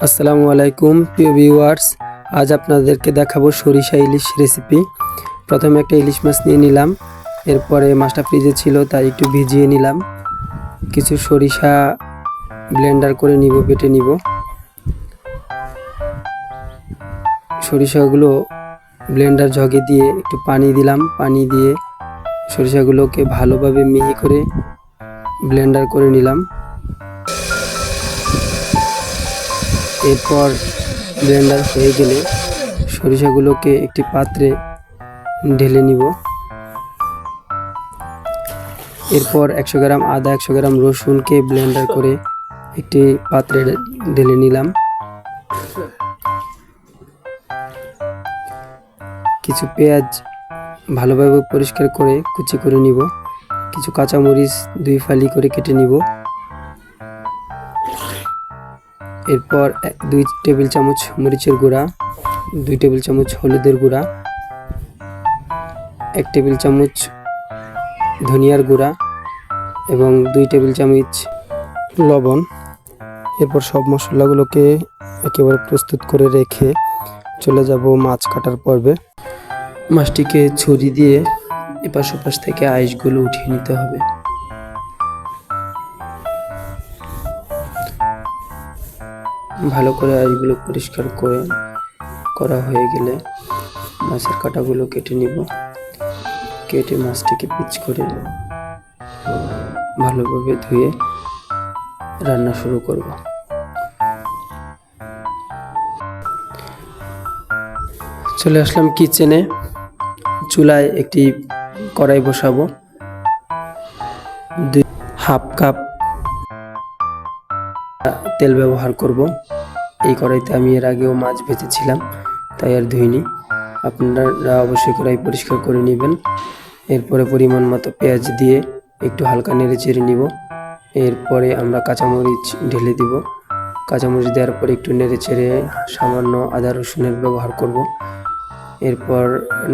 আসসালামু আলাইকুম প্রিয় ভিউয়ার্স, আজ আপনাদেরকে দেখাবো সরিষা ইলিশ রেসিপি। প্রথমে একটা ইলিশ মাছ নিয়ে নিলাম, এরপরে মাছটা ফ্রিজে ছিল তাই একটু ভিজিয়ে নিলাম। কিছু সরিষা ব্লেন্ডার করে নিব, বেটে নিব। সরিষাগুলো ব্লেন্ডার জগে দিয়ে একটু পানি দিলাম, পানি দিয়ে সরিষাগুলোকে ভালোভাবে মিহি করে ব্লেন্ডার করে নিলাম। এরপর ব্লেন্ডার হয়ে গেলে সরিষাগুলোকে একটি পাত্রে ঢেলে নিব। এরপর 100 গ্রাম আদা, 100 গ্রাম রসুনকে ব্লেন্ডার করে একটি পাত্রে ঢেলে নিলাম। কিছু পেঁয়াজ ভালোভাবে পরিষ্কার করে কুচি করে নিব। কিছু কাঁচামরিচ 2 ফালি করে কেটে নিব। এরপর 2 টেবিল চামচ মরিচের গুঁড়া, 2 টেবিল চামচ হলুদের গুঁড়া, 1 টেবিল চামচ ধনিয়ার গুঁড়া এবং 2 টেবিল চামচ লবণ। এরপর সব মশলাগুলোকে একেবারে প্রস্তুত করে রেখে চলে যাব মাছ কাটার পর্বে। মাছটিকে ছুরি দিয়ে এপাশ ওপাশ থেকে আঁশগুলো উঠিয়ে নিতে হবে। ভালো করে আঁশগুলো পরিষ্কার করা হয়ে গেলে মাছের কাঁটাগুলো কেটে নিব। কেটে মাছটিকে পিচ করে ভালোভাবে ধুয়ে রান্না শুরু করব। চলে আসলাম কিচেনে। চুলায় একটি কড়াই বসাবো। 1/2 কাপ তেল ব্যবহার করব। এই কড়াইতে আমি এর আগেও মাছ ভেজেছিলাম, তাই আর ধুইনি। আপনারা অবশ্যই কড়াই পরিষ্কার করে নেবেন। এরপরে পরিমাণ মতো পেঁয়াজ দিয়ে একটু হালকা নেড়ে চেড়ে নিব। এরপরে আমরা কাঁচামরিচ ঢেলে দিব। কাঁচামরিচ দেওয়ার পরে একটু নেড়ে চেড়ে সামান্য আদা রসুনের ব্যবহার করব। এরপর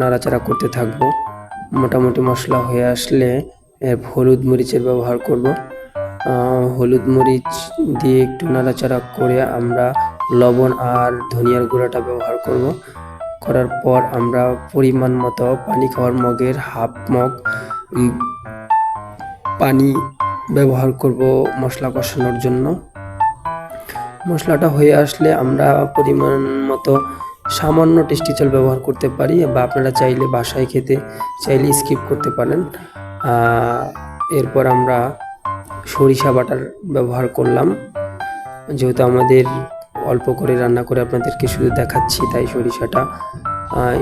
নাড়াচাড়া করতে থাকবো। মোটামুটি মশলা হয়ে আসলে হলুদ মরিচের ব্যবহার করব। হলুদ মরিচ দিয়ে একটু নাড়াচাড়া করে আমরা লবণ আর ধনিয়ার গুঁড়াটা ব্যবহার করব। করার পর আমরা পরিমাণ মতো পানি খাওয়ার মগের 1/2 মগ পানি ব্যবহার করব মশলা কষানোর জন্য। মশলাটা হয়ে আসলে আমরা পরিমাণ মতো সামান্য টেস্টি চাল ব্যবহার করতে পারি, বা আপনারা চাইলে বাসায় খেতে চাইলে স্কিপ করতে পারেন। এরপর আমরা সরিষা বাটার ব্যবহার করলাম। যেহেতু আমাদের অল্প করে রান্না করে আপনাদেরকে শুধু দেখাচ্ছি, তাই সরিষাটা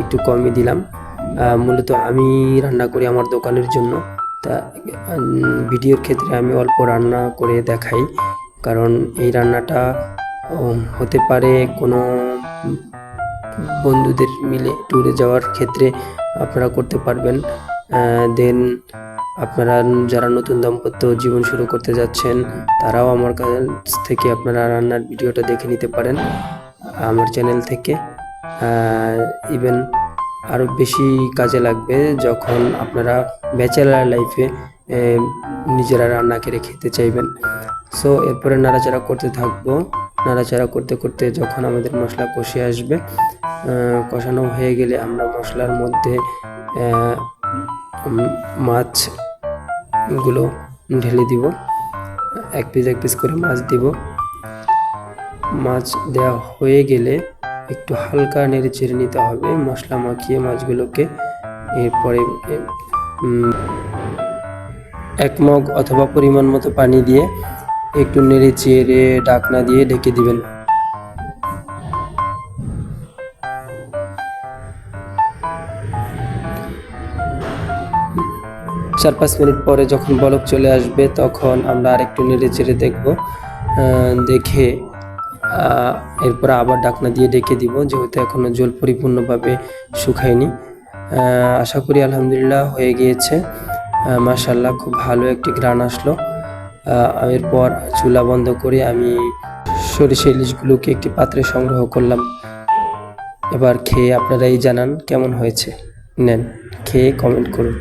একটু কমই দিলাম। মূলত আমি রান্না করি আমার দোকানের জন্য, তা ভিডিওর ক্ষেত্রে আমি অল্প রান্না করে দেখাই, কারণ এই রান্নাটা হতে পারে কোনো বন্ধুদের মিলে ট্যুরে যাওয়ার ক্ষেত্রে আপনারা করতে পারবেন। দেন আপনারা যারা নতুন দাম্পত্য জীবন শুরু করতে যাচ্ছেন, তারাও আমার কাছ থেকে আপনারা রান্নার ভিডিওটা দেখে নিতে পারেন আমার চ্যানেল থেকে। ইভেন আরও বেশি কাজে লাগবে যখন আপনারা ব্যাচেলার লাইফে নিজেরা রান্না করে খেতে চাইবেন। সো এরপরে নাড়াচাড়া করতে থাকবো। নাড়াচাড়া করতে করতে যখন আমাদের মশলা কষে আসবে, কষানো হয়ে গেলে আমরা মশলার মধ্যে মাছগুলো ঢেলে দিব। এক পিস করে মাছ দিব। মাছ দেওয়া হয়ে গেলে একটু হালকা নেড়ে চেড়ে নিতে হবে মশলা মাখিয়ে মাছগুলোকে। এরপরে 1 মগ অথবা পরিমাণ মতো পানি দিয়ে একটু নেড়ে চেড়ে ঢাকনা দিয়ে ঢেকে দিবেন। চার 5 মিনিট পরে যখন বলক চলে আসবে, তখন আমরা আরেকটু নেড়ে চেড়ে দেখে এরপর আবার ঢাকনা দিয়ে ঢেকে দিব, যেহেতু এখনো জল পরিপূর্ণভাবে শুকায়নি। আশা করি আলহামদুলিল্লাহ হয়ে গিয়েছে। মাশাআল্লাহ, খুব ভালো একটি ঘ্রাণ আসলো। এরপর চুলা বন্ধ করে আমি সরিষা ইলিশগুলোকে একটি পাত্রে সংগ্রহ করলাম। এবার খেয়ে আপনারাই জানান কেমন হয়েছে। নেন, খেয়ে কমেন্ট করুন।